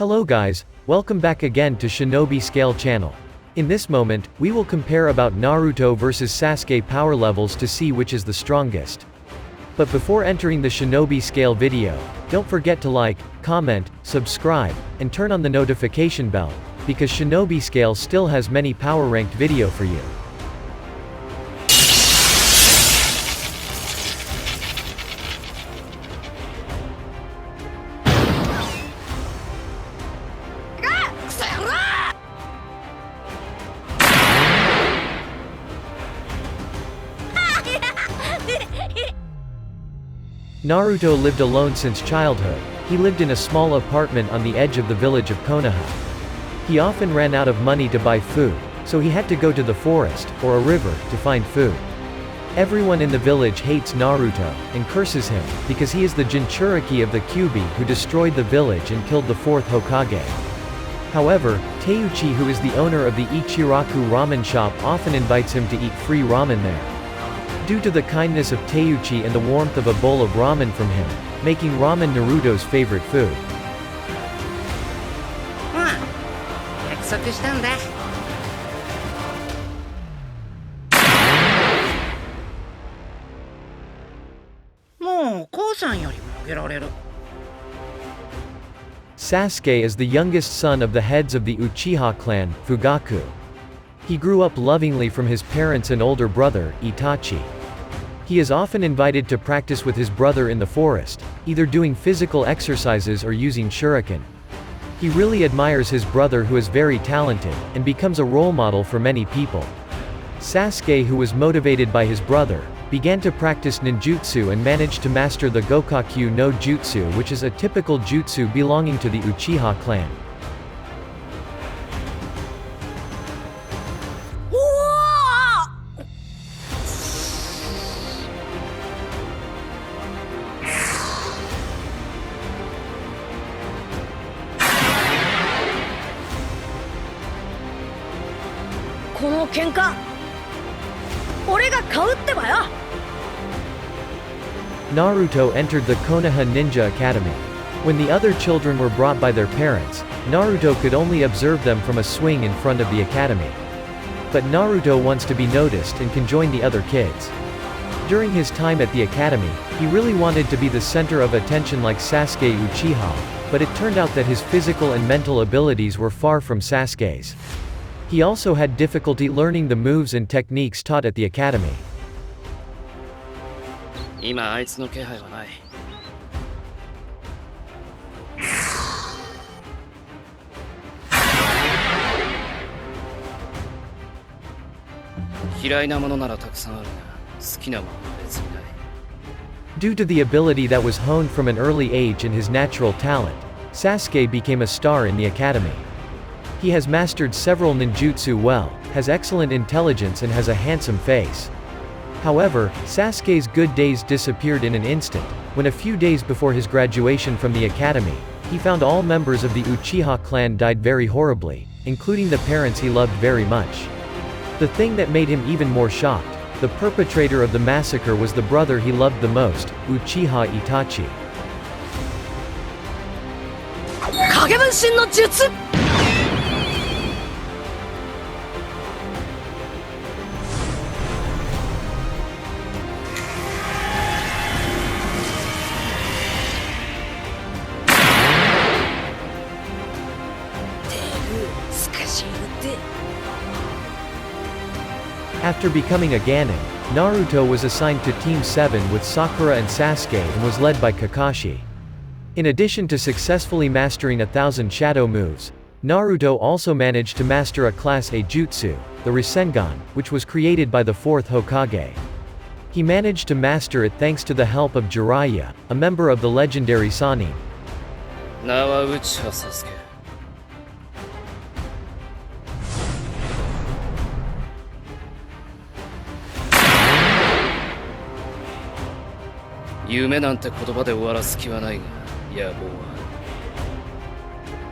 Hello guys, welcome back again to Shinobi Scale channel. In this moment, we will compare about Naruto versus Sasuke power levels to see which is the strongest. But before entering the Shinobi Scale video, don't forget to like, comment, subscribe, and turn on the notification bell, because Shinobi Scale still has many power ranked video for you. Naruto lived alone since childhood. He lived in a small apartment on the edge of the village of Konoha. He often ran out of money to buy food, so he had to go to the forest, or a river, to find food. Everyone in the village hates Naruto, and curses him, because he is the Jinchuriki of the Kyuubi who destroyed the village and killed the 4th Hokage. However, Teuchi, who is the owner of the Ichiraku ramen shop, often invites him to eat free ramen there. Due to the kindness of Teuchi and the warmth of a bowl of ramen from him, making ramen Naruto's favorite food. 約束したんだ。もう父さんよりもあげられる。 Sasuke is the youngest son of the heads of the Uchiha clan, Fugaku. He grew up lovingly from his parents and older brother, Itachi. He is often invited to practice with his brother in the forest, either doing physical exercises or using shuriken. He really admires his brother, who is very talented, and becomes a role model for many people. Sasuke, who was motivated by his brother, began to practice ninjutsu and managed to master the Gokakyu no Jutsu, which is a typical jutsu belonging to the Uchiha clan. Naruto entered the Konoha Ninja Academy. When the other children were brought by their parents, Naruto could only observe them from a swing in front of the academy. But Naruto wants to be noticed and can join the other kids. During his time at the academy, he really wanted to be the center of attention like Sasuke Uchiha, but it turned out that his physical and mental abilities were far from Sasuke's. He also had difficulty learning the moves and techniques taught at the academy. 今あいつの気配はない。嫌いなものならたくさんあるが、好きなものは別にない。 Due to the ability that was honed from an early age and his natural talent, Sasuke became a star in the academy. He has mastered several ninjutsu well, has excellent intelligence and has a handsome face. However, Sasuke's good days disappeared in an instant, when a few days before his graduation from the academy, he found all members of the Uchiha clan died very horribly, including the parents he loved very much. The thing that made him even more shocked, the perpetrator of the massacre was the brother he loved the most, Uchiha Itachi. After becoming a Ganin, Naruto was assigned to Team 7 with Sakura and Sasuke and was led by Kakashi. In addition to successfully mastering 1,000 shadow moves, Naruto also managed to master a Class A jutsu, the Rasengan, which was created by the 4th Hokage. He managed to master it thanks to the help of Jiraiya, a member of the legendary Sannin. 名はUchiha Sasuke。 夢なんて言葉で終わらす気はないが、野望は。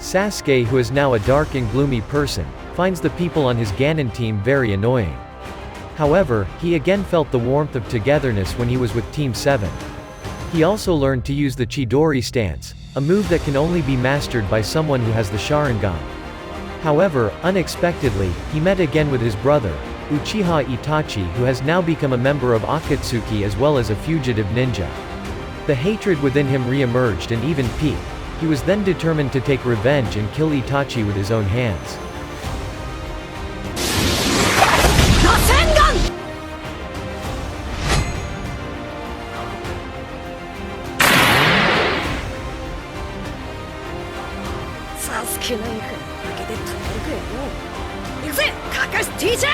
Sasuke, who is now a dark and gloomy person, finds the people on his Ganon team very annoying. However, he again felt the warmth of togetherness when he was with Team 7. He also learned to use the Chidori stance, a move that can only be mastered by someone who has the Sharingan. However, unexpectedly, he met again with his brother, Uchiha Itachi, who has now become a member of Akatsuki as well as a fugitive ninja. The hatred within him re-emerged and even peaked. He was then determined to take revenge and kill Itachi with his own hands. Sasuke なんかに負けて止まるかよ。行くぜ、カカシティーチャー!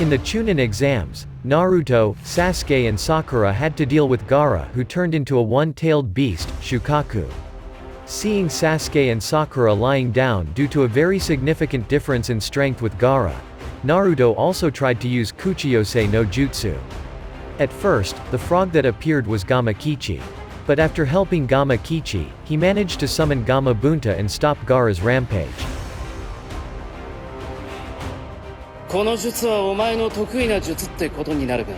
In the Chunin exams, Naruto, Sasuke and Sakura had to deal with Gaara, who turned into a one-tailed beast, Shukaku. Seeing Sasuke and Sakura lying down due to a very significant difference in strength with Gaara, Naruto also tried to use Kuchiyose no Jutsu. At first, the frog that appeared was Gamakichi. But after helping Gamakichi, he managed to summon Gamabunta and stop Gaara's rampage. この術はお前の得意な術ってことになるが。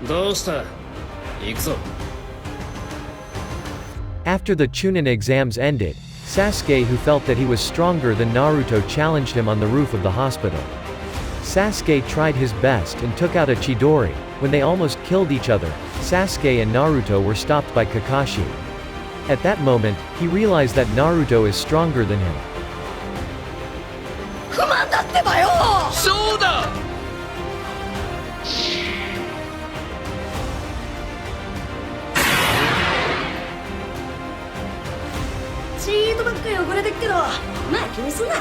どうした？行くぞ。After the Chunin exams ended, Sasuke, who felt that he was stronger than Naruto, challenged him on the roof of the hospital. Sasuke tried his best and took out a Chidori. When they almost killed each other, Sasuke and Naruto were stopped by Kakashi. At that moment, he realized that Naruto is stronger than him. 不満だってばよ。そうだ。シートばっか汚れてっけど、まあ気にすんな。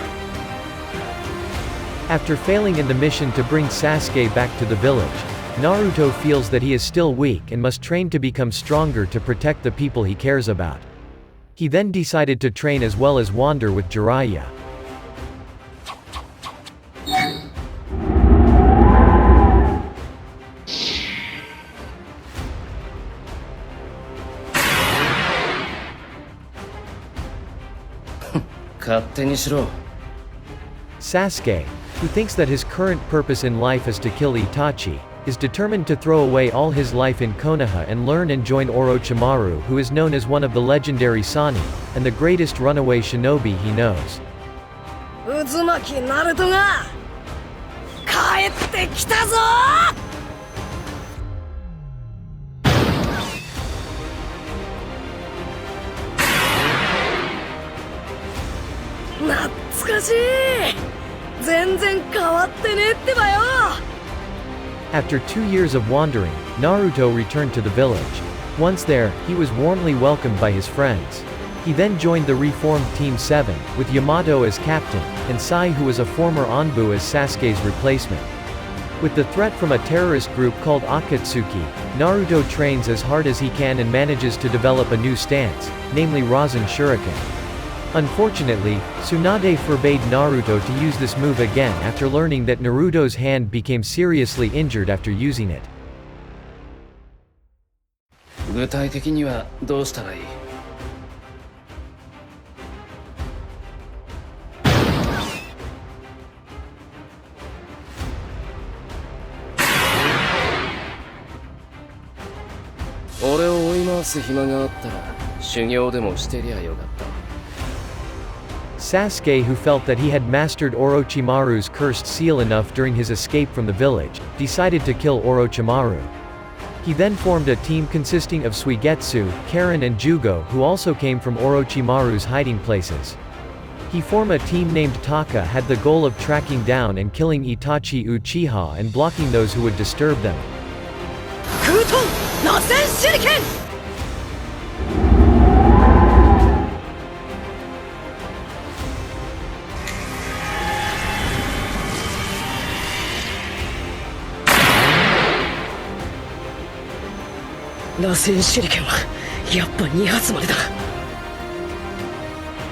After failing in the mission to bring Sasuke back to the village, Naruto feels that he is still weak and must train to become stronger to protect the people he cares about. He then decided to train as well as wander with Jiraiya. Sasuke, who thinks that his current purpose in life is to kill Itachi, is determined to throw away all his life in Konoha and learn and join Orochimaru, who is known as one of the legendary Sani, and the greatest runaway shinobi he knows. 渦巻きナルトが帰ってきたぞ懐かしい全然変わってねってばよ After 2 years of wandering, Naruto returned to the village. Once there, he was warmly welcomed by his friends. He then joined the reformed Team 7, with Yamato as captain, and Sai, who was a former Anbu, as Sasuke's replacement. With the threat from a terrorist group called Akatsuki, Naruto trains as hard as he can and manages to develop a new stance, namely Rasen Shuriken. Unfortunately, Tsunade forbade Naruto to use this move again after learning that Naruto's hand became seriously injured after using it. 具体的にはどうしたらいい？俺を追い回す暇があったら修行でもしてりゃよかった。Sasuke, who felt that he had mastered Orochimaru's cursed seal enough during his escape from the village, decided to kill Orochimaru. He then formed a team consisting of Suigetsu, Karen and Jugo, who also came from Orochimaru's hiding places. He formed a team named Taka, had the goal of tracking down and killing Itachi Uchiha and blocking those who would disturb them.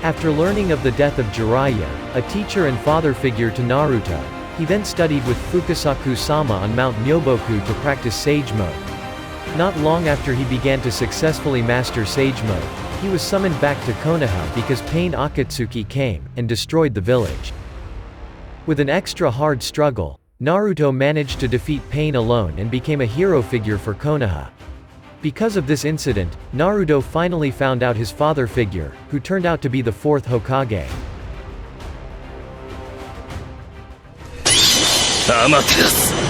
After learning of the death of Jiraiya, a teacher and father figure to Naruto, he then studied with Fukasaku-sama on Mount Nyoboku to practice Sage Mode. Not long after he began to successfully master Sage Mode, he was summoned back to Konoha because Pain Akatsuki came and destroyed the village. With an extra hard struggle, Naruto managed to defeat Pain alone and became a hero figure for Konoha. Because of this incident, Naruto finally found out his father figure, who turned out to be the fourth Hokage. Amaterasu.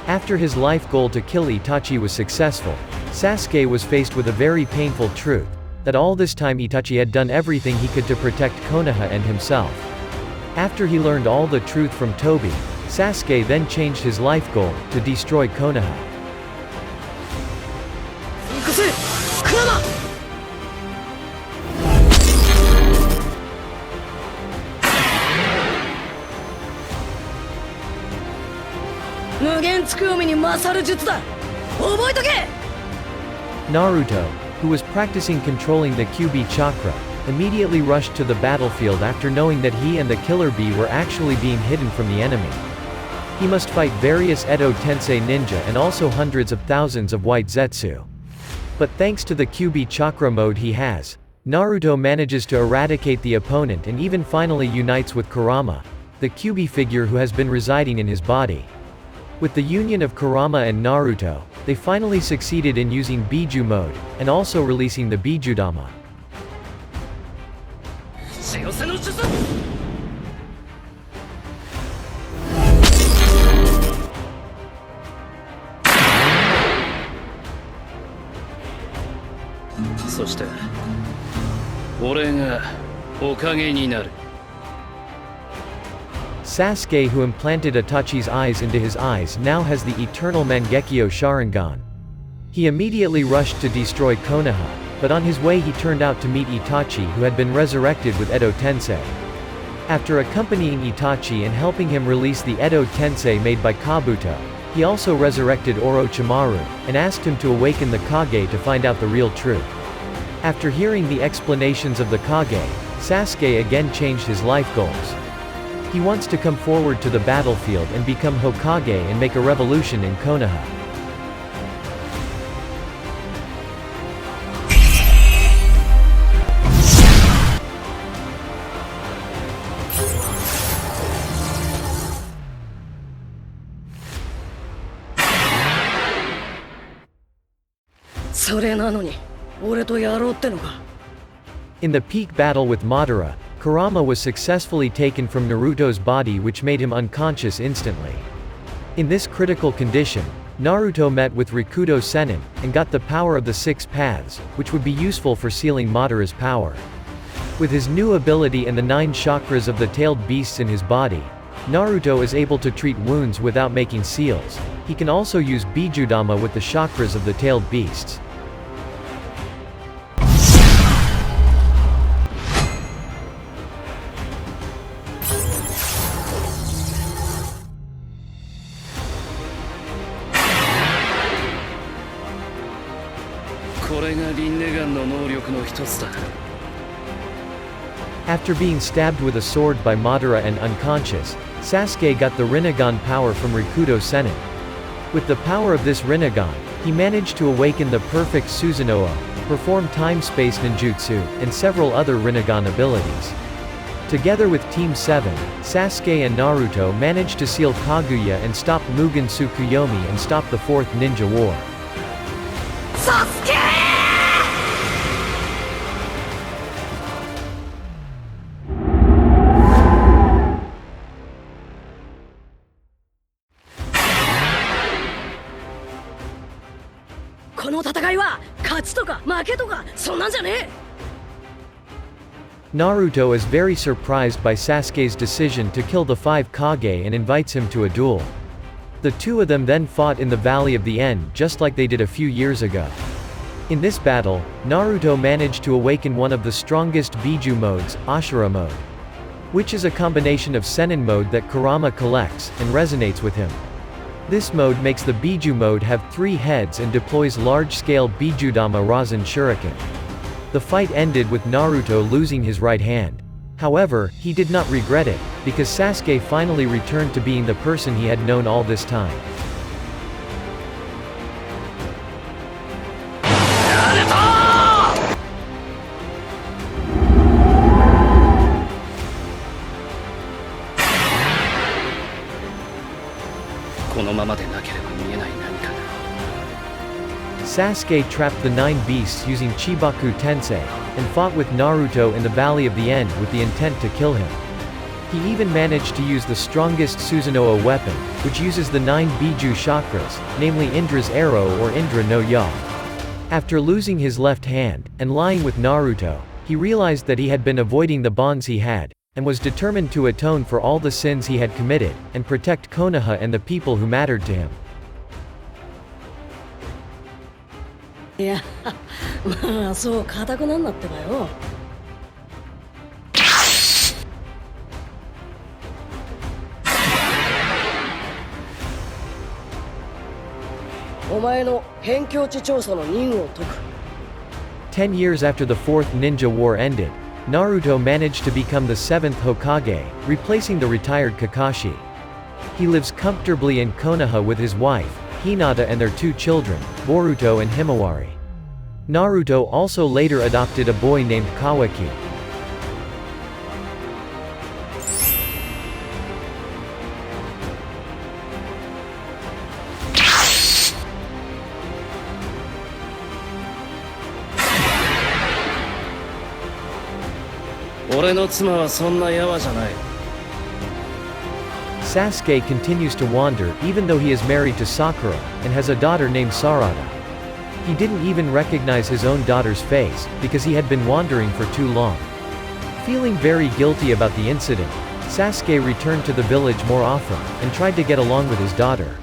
After his life goal to kill Itachi was successful, Sasuke was faced with a very painful truth, that all this time Itachi had done everything he could to protect Konoha and himself. After he learned all the truth from Tobi, Sasuke then changed his life goal, to destroy Konoha. Naruto, who was practicing controlling the Kyuubi chakra, immediately rushed to the battlefield after knowing that he and the Killer Bee were actually being hidden from the enemy. He must fight various Edo Tensei ninja and also hundreds of thousands of white Zetsu. But thanks to the Kyuubi chakra mode he has, Naruto manages to eradicate the opponent and even finally unites with Kurama, the Kyuubi figure who has been residing in his body. With the union of Kurama and Naruto, they finally succeeded in using Biju mode, and also releasing the Bijudama. Sasuke, who implanted Itachi's eyes into his eyes, now has the eternal Mangekyo Sharingan. He immediately rushed to destroy Konoha, but on his way he turned out to meet Itachi, who had been resurrected with Edo Tensei. After accompanying Itachi and helping him release the Edo Tensei made by Kabuto, he also resurrected Orochimaru, and asked him to awaken the Kage to find out the real truth. After hearing the explanations of the Kage, Sasuke again changed his life goals. He wants to come forward to the battlefield and become Hokage and make a revolution in Konoha. In the peak battle with Madara, Kurama was successfully taken from Naruto's body, which made him unconscious instantly. In this critical condition, Naruto met with Rikudo Sennin, and got the power of the Six Paths, which would be useful for sealing Madara's power. With his new ability and the 9 chakras of the tailed beasts in his body, Naruto is able to treat wounds without making seals. He can also use Bijudama with the chakras of the tailed beasts. After being stabbed with a sword by Madara and unconscious, Sasuke got the Rinnegan power from Rikudo Sennin. With the power of this Rinnegan, he managed to awaken the perfect Susanoo, perform time-space ninjutsu, and several other Rinnegan abilities. Together with Team 7, Sasuke and Naruto managed to seal Kaguya and stop Mugen Tsukuyomi and stop the Fourth Ninja War. Sasuke! Naruto is very surprised by Sasuke's decision to kill the 5 Kage and invites him to a duel. The two of them then fought in the Valley of the End just like they did a few years ago. In this battle, Naruto managed to awaken one of the strongest Biju modes, Ashura mode, which is a combination of Sennin mode that Kurama collects, and resonates with him. This mode makes the Biju mode have 3 heads and deploys large-scale Bijudama Rasen Shuriken. The fight ended with Naruto losing his right hand. However, he did not regret it, because Sasuke finally returned to being the person he had known all this time. Sasuke trapped the 9 beasts using Chibaku Tensei, and fought with Naruto in the Valley of the End with the intent to kill him. He even managed to use the strongest Susanoo weapon, which uses the 9 Biju chakras, namely Indra's arrow or Indra no Ya. After losing his left hand, and lying with Naruto, he realized that he had been avoiding the bonds he had, and was determined to atone for all the sins he had committed, and protect Konoha and the people who mattered to him. いや、まあそう固くなんなってばよ。お前の辺境地調査の任を解く。10 years after the Fourth Ninja War ended, Naruto managed to become the 7th Hokage, replacing the retired Kakashi. He lives comfortably in Konoha with his wife, Hinata, and their 2 children, Boruto and Himawari. Naruto also later adopted a boy named Kawaki. Sasuke continues to wander even though he is married to Sakura, and has a daughter named Sarada. He didn't even recognize his own daughter's face, because he had been wandering for too long. Feeling very guilty about the incident, Sasuke returned to the village more often, and tried to get along with his daughter.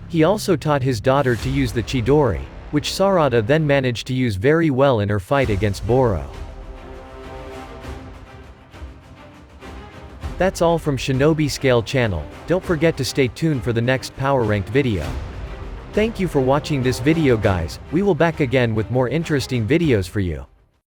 He also taught his daughter to use the Chidori, which Sarada then managed to use very well in her fight against Boro. That's all from Shinobi Scale channel. Don't forget to stay tuned for the next power ranked video. Thank you for watching this video guys, we will back again with more interesting videos for you.